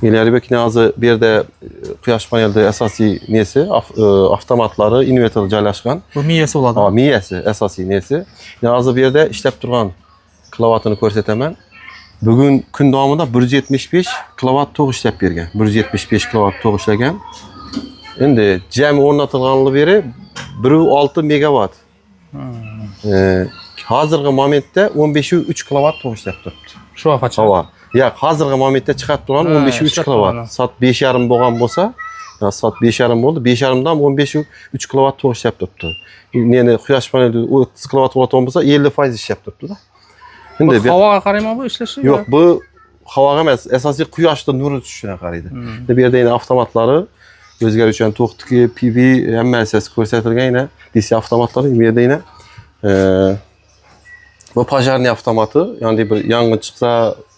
İleribek nazı bir yerde quyosh panelida asosiy nesi, avtomatlari, invertor joylashgan. Bu miyasi bo'ladi. Miyasi asosiy nesi. Nazı bir yerde ishlab turgan kilovatini ko'rsataman. Bugun kun davomida 175 kilovat to'q ishlab bergan. 175 kilovat to'q ishlagan. Endi jami o'rnatilganligi beri 1.6 megawatt. Hozirgi momentda 15.3 kilovat to'q ishlab turibdi. Shu apacha. Havo. Yo'q, hozirgi momentda chiqarib turgan 15.3 kilovat. Soat 5.5 bo'lgan bo'lsa, soat 5.5 bo'ldi. 5.5 dan 15.3 kilovat to'q ishlab turibdi. Ya'ni quyosh paneli 30 kilovat bo'lgan bo'lsa, 50% ishlab turibdi-da. Endi havoga qaraymi bu ishlashi? Yo'q, bu havoga emas, asosiy quyoshning nuri tushishiga qaraydi. Bu yerda yana avtomatlari o'zgaruvchan to'qtiki, PV hammasi ko'rsatilgan yana DC avtomatlari bu yerda yana bu pojarniy avtomati, ya'ni bir yong'in chiqsa,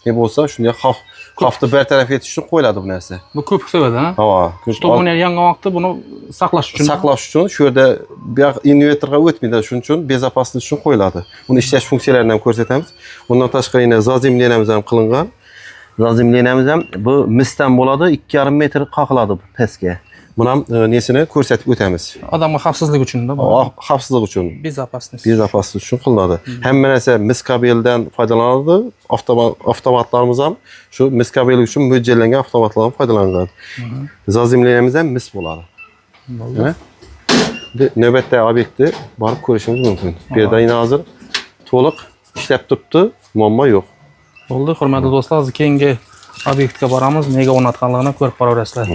ne bo'lsa, shunday xavfni bartaraf etish uchun qo'yiladi bu narsa. Bu ko'p sevadi, ha? Ha, Buni yongan vaqtda buni saqlash uchun. Saqlash uchun shu yerda bu invertorga o'tmaydi, shuning uchun bezopaslik uchun qo'yiladi. Uni ishlash funksiyalarini ham ko'rsatamiz. Bundan tashqari yana zazimlenamiz ham qilingan. Zazimlenamiz ham bu misdan bo'ladi, 2,5 metr qoqiladi pastga. Buni ham nesini ko'rsatib o'tamiz. Odamga xavfsizlik uchun-da bu. Xavfsizlik uchun. Bezopaslik uchun qilinadi. Hamma narsa mis kabeldan foydalanadi. Avtomatlarimiz ham shu mis kabel uchun mo'ljallangan avtomatlardan foydalanadi. Zazimlenamiz ham mis bo'ladi. Bo'ldi. Navbatdagi obyektni borib ko'rishingiz mumkin. Bu yerda hozir to'liq ishlab turibdi, muammo yo'q. Bo'ldi, hurmatli do'stlar, keyingi obyektga boramiz. Nega o'rnatganligini ko'rib boraverasizlar.